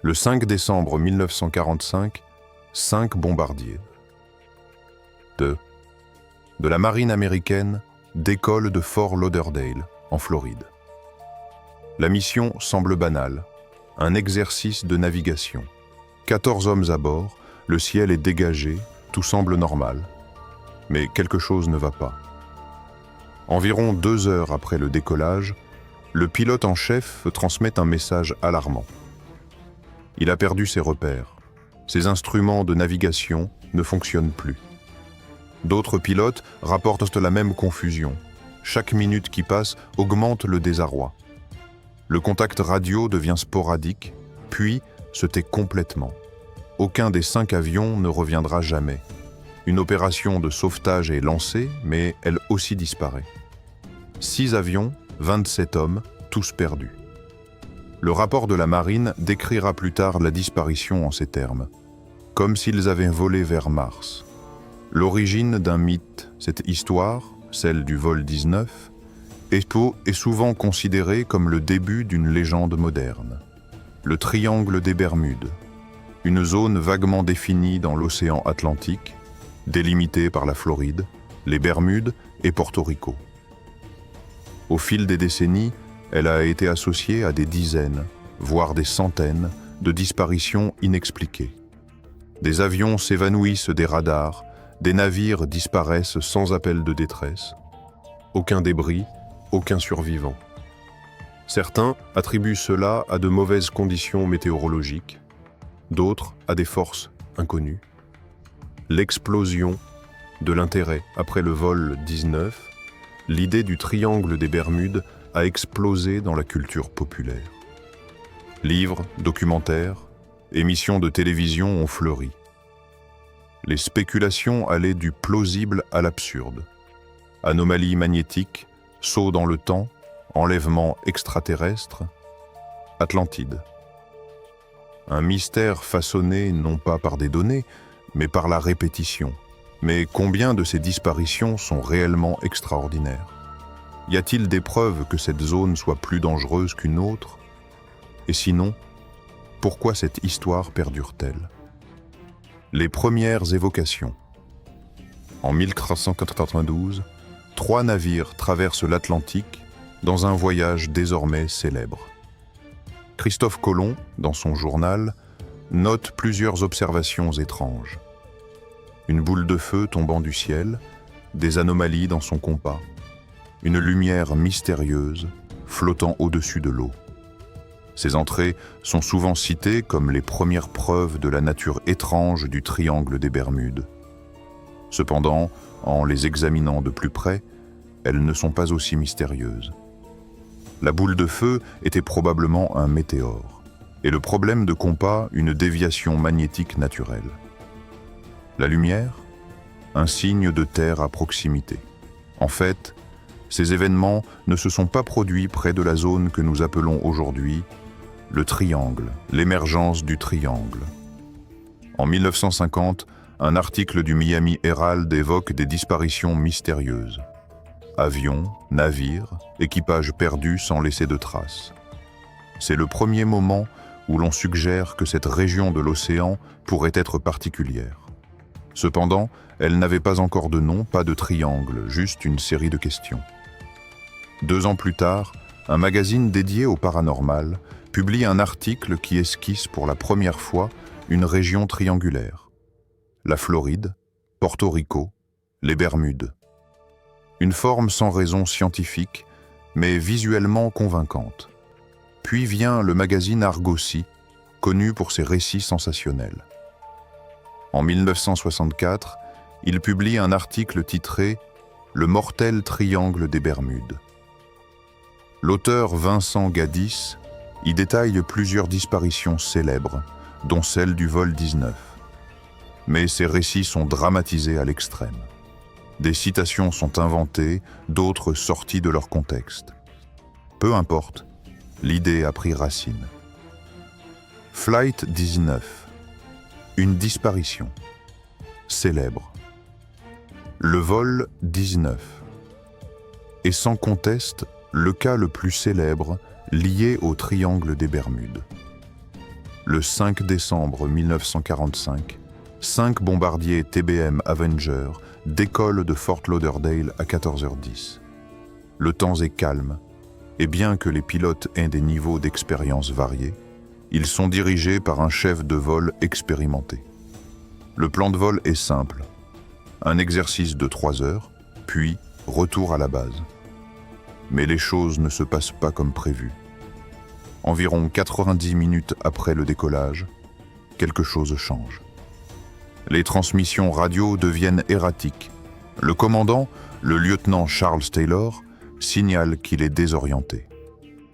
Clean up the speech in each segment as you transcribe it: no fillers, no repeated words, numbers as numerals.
Le 5 décembre 1945, 5 bombardiers. 2. De la marine américaine décolle de Fort Lauderdale, en Floride. La mission semble banale, un exercice de navigation. 14 hommes à bord, le ciel est dégagé, tout semble normal. Mais quelque chose ne va pas. Environ 2 heures après le décollage, le pilote en chef transmet un message alarmant. Il a perdu ses repères. Ses instruments de navigation ne fonctionnent plus. D'autres pilotes rapportent la même confusion. Chaque minute qui passe augmente le désarroi. Le contact radio devient sporadique, puis se tait complètement. Aucun des 5 avions ne reviendra jamais. Une opération de sauvetage est lancée, mais elle aussi disparaît. 6 avions, 27 hommes, tous perdus. Le rapport de la marine décrira plus tard la disparition en ces termes. Comme s'ils avaient volé vers Mars. L'origine d'un mythe, cette histoire, celle du vol 19, est souvent considérée comme le début d'une légende moderne. Le triangle des Bermudes, une zone vaguement définie dans l'océan Atlantique, délimitée par la Floride, les Bermudes et Porto Rico. Au fil des décennies, elle a été associée à des dizaines, voire des centaines, de disparitions inexpliquées. Des avions s'évanouissent des radars, des navires disparaissent sans appel de détresse. Aucun débris, aucun survivant. Certains attribuent cela à de mauvaises conditions météorologiques, d'autres à des forces inconnues. L'explosion de l'intérêt après le vol 19, l'idée du triangle des Bermudes a explosé dans la culture populaire. Livres, documentaires, émissions de télévision ont fleuri. Les spéculations allaient du plausible à l'absurde. Anomalies magnétiques, sauts dans le temps, enlèvements extraterrestres, Atlantide. Un mystère façonné non pas par des données, mais par la répétition. Mais combien de ces disparitions sont réellement extraordinaires? Y a-t-il des preuves que cette zone soit plus dangereuse qu'une autre? Et sinon, pourquoi cette histoire perdure-t-elle? Les premières évocations. En 1492, 3 navires traversent l'Atlantique dans un voyage désormais célèbre. Christophe Colomb, dans son journal, note plusieurs observations étranges. Une boule de feu tombant du ciel, des anomalies dans son compas, une lumière mystérieuse flottant au-dessus de l'eau. Ces entrées sont souvent citées comme les premières preuves de la nature étrange du triangle des Bermudes. Cependant, en les examinant de plus près, elles ne sont pas aussi mystérieuses. La boule de feu était probablement un météore, et le problème de compas une déviation magnétique naturelle. La lumière, un signe de terre à proximité. En fait, ces événements ne se sont pas produits près de la zone que nous appelons aujourd'hui le triangle, l'émergence du triangle. En 1950, un article du Miami Herald évoque des disparitions mystérieuses. Avions, navires, équipages perdus sans laisser de traces. C'est le premier moment où l'on suggère que cette région de l'océan pourrait être particulière. Cependant, elle n'avait pas encore de nom, pas de triangle, juste une série de questions. 2 ans plus tard, un magazine dédié au paranormal publie un article qui esquisse pour la première fois une région triangulaire. La Floride, Porto Rico, les Bermudes. Une forme sans raison scientifique, mais visuellement convaincante. Puis vient le magazine Argosy, connu pour ses récits sensationnels. En 1964, il publie un article titré « Le mortel triangle des Bermudes ». L'auteur Vincent Gaddis y détaille plusieurs disparitions célèbres, dont celle du vol 19. Mais ces récits sont dramatisés à l'extrême. Des citations sont inventées, d'autres sorties de leur contexte. Peu importe, l'idée a pris racine. Flight 19. Une disparition. Célèbre. Le vol 19. Et sans conteste, le cas le plus célèbre lié au triangle des Bermudes. Le 5 décembre 1945, 5 bombardiers TBM Avenger décollent de Fort Lauderdale à 14h10. Le temps est calme, et bien que les pilotes aient des niveaux d'expérience variés, ils sont dirigés par un chef de vol expérimenté. Le plan de vol est simple. Un exercice de 3 heures, puis retour à la base. Mais les choses ne se passent pas comme prévu. Environ 90 minutes après le décollage, quelque chose change. Les transmissions radio deviennent erratiques. Le commandant, le lieutenant Charles Taylor, signale qu'il est désorienté.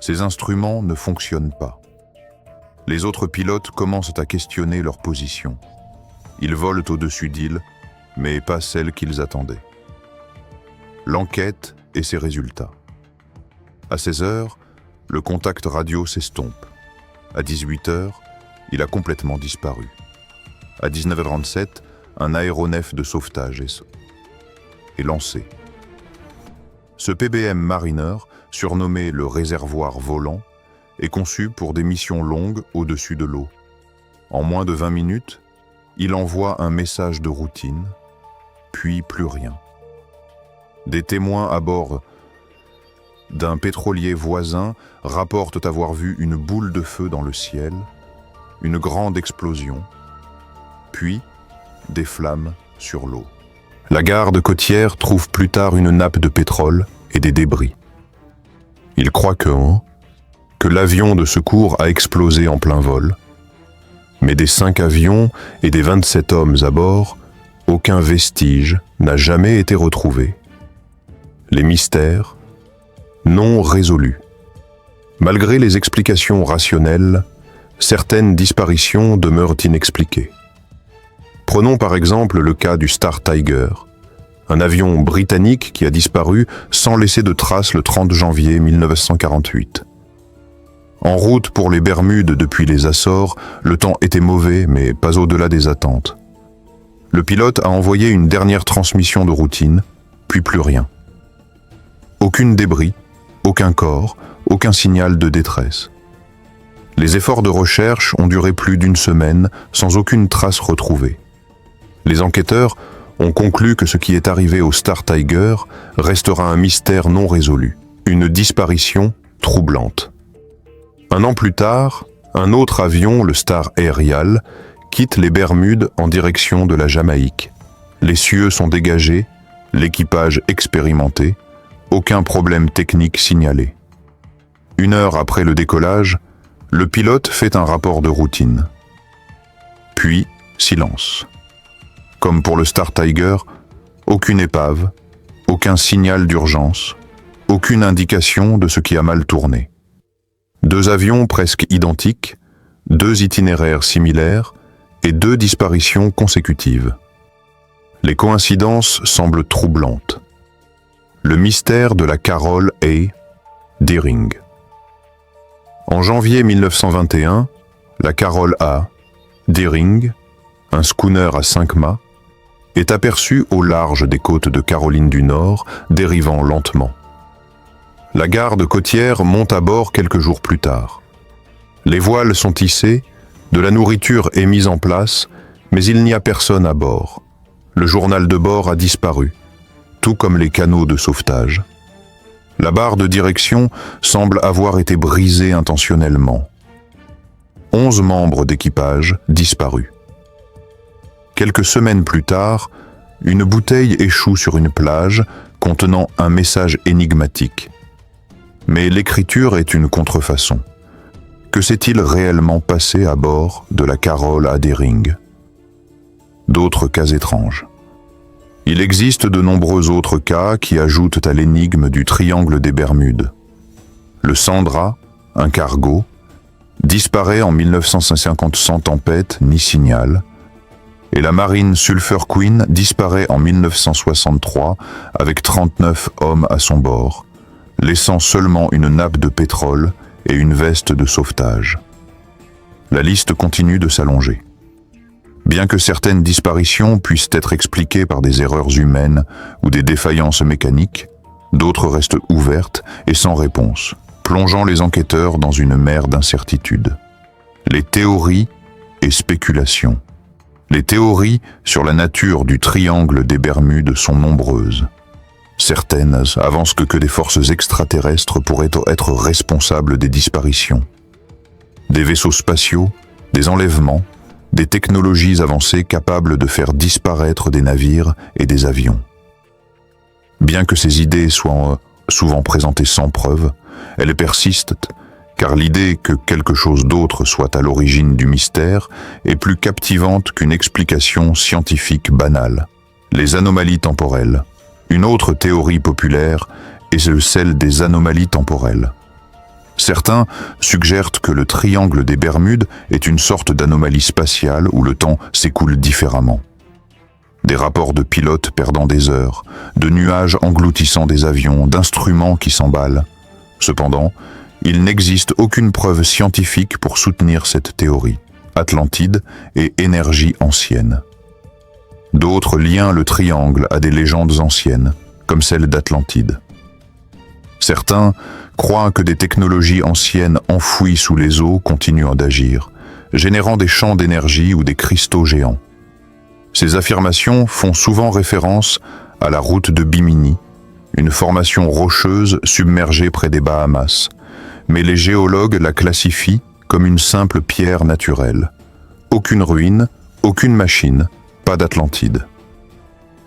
Ses instruments ne fonctionnent pas. Les autres pilotes commencent à questionner leur position. Ils volent au-dessus d'îles, mais pas celle qu'ils attendaient. L'enquête et ses résultats. À 16 heures, le contact radio s'estompe. À 18 heures, il a complètement disparu. À 19h37, un aéronef de sauvetage est lancé. Ce PBM Mariner, surnommé le réservoir volant, est conçu pour des missions longues au-dessus de l'eau. En moins de 20 minutes, il envoie un message de routine, puis plus rien. Des témoins à bord d'un pétrolier voisin rapportent avoir vu une boule de feu dans le ciel, une grande explosion, puis des flammes sur l'eau. La garde côtière trouve plus tard une nappe de pétrole et des débris. Ils croient que l'avion de secours a explosé en plein vol, mais des 5 avions et des 27 hommes à bord, aucun vestige n'a jamais été retrouvé. Les mystères non résolus. Malgré les explications rationnelles, certaines disparitions demeurent inexpliquées. Prenons par exemple le cas du Star Tiger, un avion britannique qui a disparu sans laisser de traces le 30 janvier 1948. En route pour les Bermudes depuis les Açores, le temps était mauvais, mais pas au-delà des attentes. Le pilote a envoyé une dernière transmission de routine, puis plus rien. Aucune débris, aucun corps, aucun signal de détresse. Les efforts de recherche ont duré plus d'une semaine sans aucune trace retrouvée. Les enquêteurs ont conclu que ce qui est arrivé au Star Tiger restera un mystère non résolu, une disparition troublante. Un an plus tard, un autre avion, le Star Aerial, quitte les Bermudes en direction de la Jamaïque. Les cieux sont dégagés, l'équipage expérimenté, aucun problème technique signalé. 1 heure après le décollage, le pilote fait un rapport de routine. Puis, silence. Comme pour le Star Tiger, aucune épave, aucun signal d'urgence, aucune indication de ce qui a mal tourné. 2 avions presque identiques, 2 itinéraires similaires et 2 disparitions consécutives. Les coïncidences semblent troublantes. Le mystère de la Carol A. Deering. En janvier 1921, la Carol A. Deering, un schooner à 5 mâts, est aperçue au large des côtes de Caroline du Nord, dérivant lentement. La garde côtière monte à bord quelques jours plus tard. Les voiles sont hissées, de la nourriture est mise en place, mais il n'y a personne à bord. Le journal de bord a disparu, tout comme les canaux de sauvetage. La barre de direction semble avoir été brisée intentionnellement. 11 membres d'équipage disparus. Quelques semaines plus tard, une bouteille échoue sur une plage contenant un message énigmatique. Mais l'écriture est une contrefaçon. Que s'est-il réellement passé à bord de la Carol A. Deering? D'autres cas étranges. Il existe de nombreux autres cas qui ajoutent à l'énigme du triangle des Bermudes. Le Sandra, un cargo, disparaît en 1950 sans tempête ni signal, et la marine Sulphur Queen disparaît en 1963 avec 39 hommes à son bord, laissant seulement une nappe de pétrole et une veste de sauvetage. La liste continue de s'allonger. Bien que certaines disparitions puissent être expliquées par des erreurs humaines ou des défaillances mécaniques, d'autres restent ouvertes et sans réponse, plongeant les enquêteurs dans une mer d'incertitude. Les théories et spéculations. Les théories sur la nature du triangle des Bermudes sont nombreuses. Certaines avancent que des forces extraterrestres pourraient être responsables des disparitions. Des vaisseaux spatiaux, des enlèvements, des technologies avancées capables de faire disparaître des navires et des avions. Bien que ces idées soient souvent présentées sans preuve, elles persistent, car l'idée que quelque chose d'autre soit à l'origine du mystère est plus captivante qu'une explication scientifique banale. Les anomalies temporelles. Une autre théorie populaire est celle des anomalies temporelles. Certains suggèrent que le triangle des Bermudes est une sorte d'anomalie spatiale où le temps s'écoule différemment. Des rapports de pilotes perdant des heures, de nuages engloutissant des avions, d'instruments qui s'emballent. Cependant, il n'existe aucune preuve scientifique pour soutenir cette théorie. Atlantide et énergie ancienne. D'autres lient le triangle à des légendes anciennes, comme celle d'Atlantide. Certains croient que des technologies anciennes enfouies sous les eaux continuent d'agir, générant des champs d'énergie ou des cristaux géants. Ces affirmations font souvent référence à la route de Bimini, une formation rocheuse submergée près des Bahamas, mais les géologues la classifient comme une simple pierre naturelle. Aucune ruine, aucune machine, pas d'Atlantide.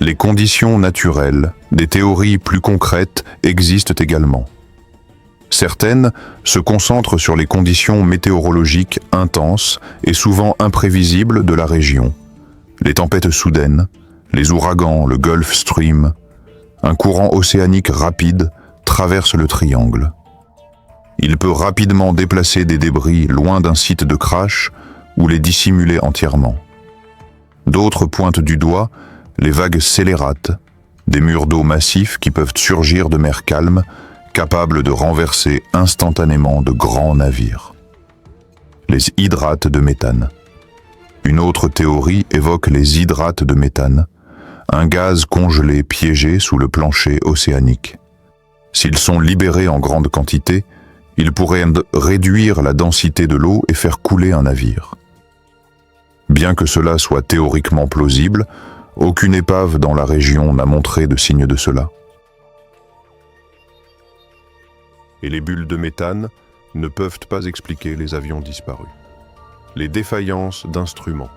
Les conditions naturelles, des théories plus concrètes, existent également. Certaines se concentrent sur les conditions météorologiques intenses et souvent imprévisibles de la région. Les tempêtes soudaines, les ouragans, le Gulf Stream. Un courant océanique rapide traverse le triangle. Il peut rapidement déplacer des débris loin d'un site de crash ou les dissimuler entièrement. D'autres pointent du doigt les vagues scélérates, des murs d'eau massifs qui peuvent surgir de mer calme, capables de renverser instantanément de grands navires. Les hydrates de méthane. Une autre théorie évoque les hydrates de méthane, un gaz congelé piégé sous le plancher océanique. S'ils sont libérés en grande quantité, ils pourraient réduire la densité de l'eau et faire couler un navire. Bien que cela soit théoriquement plausible, aucune épave dans la région n'a montré de signe de cela. Et les bulles de méthane ne peuvent pas expliquer les avions disparus. Les défaillances d'instruments.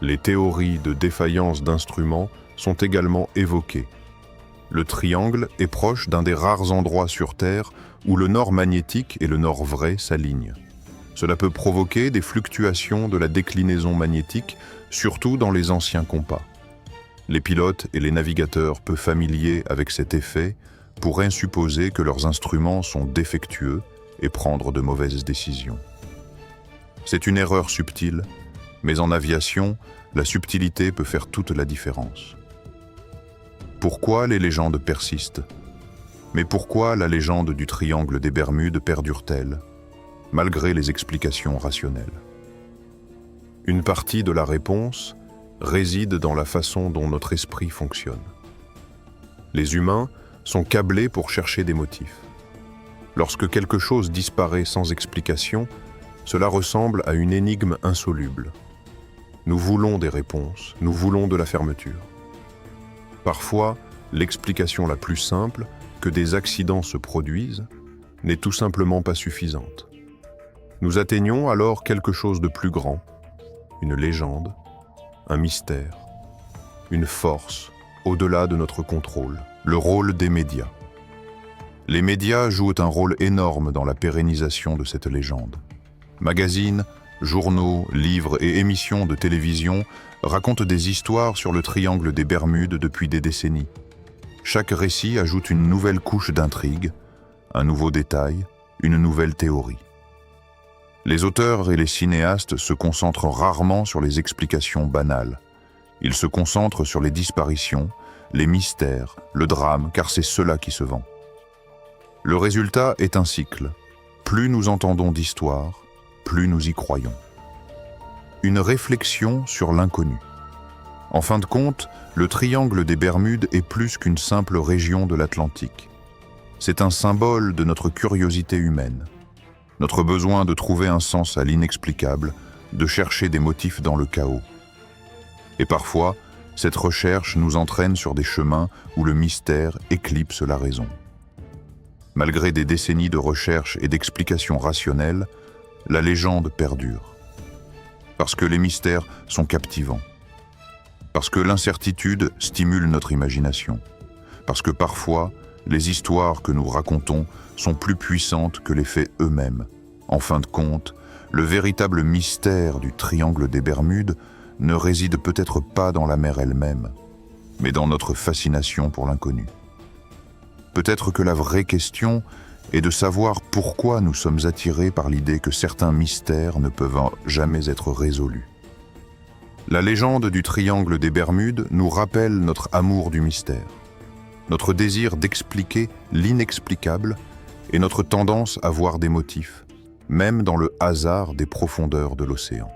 Les théories de défaillance d'instruments sont également évoquées. Le triangle est proche d'un des rares endroits sur Terre où le nord magnétique et le nord vrai s'alignent. Cela peut provoquer des fluctuations de la déclinaison magnétique, surtout dans les anciens compas. Les pilotes et les navigateurs peu familiers avec cet effet pourraient supposer que leurs instruments sont défectueux et prendre de mauvaises décisions. C'est une erreur subtile, mais en aviation, la subtilité peut faire toute la différence. Pourquoi les légendes persistent? Mais pourquoi la légende du triangle des Bermudes perdure-t-elle, malgré les explications rationnelles? Une partie de la réponse réside dans la façon dont notre esprit fonctionne. Les humains sont câblés pour chercher des motifs. Lorsque quelque chose disparaît sans explication, cela ressemble à une énigme insoluble. Nous voulons des réponses, nous voulons de la fermeture. Parfois, l'explication la plus simple, que des accidents se produisent, n'est tout simplement pas suffisante. Nous atteignons alors quelque chose de plus grand, une légende, un mystère, une force au-delà de notre contrôle, le rôle des médias. Les médias jouent un rôle énorme dans la pérennisation de cette légende. Magazines, journaux, livres et émissions de télévision racontent des histoires sur le triangle des Bermudes depuis des décennies. Chaque récit ajoute une nouvelle couche d'intrigue, un nouveau détail, une nouvelle théorie. Les auteurs et les cinéastes se concentrent rarement sur les explications banales. Ils se concentrent sur les disparitions, les mystères, le drame, car c'est cela qui se vend. Le résultat est un cycle. Plus nous entendons d'histoires, plus nous y croyons. Une réflexion sur l'inconnu. En fin de compte, le triangle des Bermudes est plus qu'une simple région de l'Atlantique. C'est un symbole de notre curiosité humaine. notre besoin de trouver un sens à l'inexplicable, de chercher des motifs dans le chaos. Et parfois, cette recherche nous entraîne sur des chemins où le mystère éclipse la raison. Malgré des décennies de recherche et d'explications rationnelles, la légende perdure. Parce que les mystères sont captivants. Parce que l'incertitude stimule notre imagination. Parce que parfois, les histoires que nous racontons sont plus puissantes que les faits eux-mêmes. En fin de compte, le véritable mystère du triangle des Bermudes ne réside peut-être pas dans la mer elle-même, mais dans notre fascination pour l'inconnu. Peut-être que la vraie question est de savoir pourquoi nous sommes attirés par l'idée que certains mystères ne peuvent jamais être résolus. La légende du triangle des Bermudes nous rappelle notre amour du mystère, notre désir d'expliquer l'inexplicable et notre tendance à voir des motifs, même dans le hasard des profondeurs de l'océan.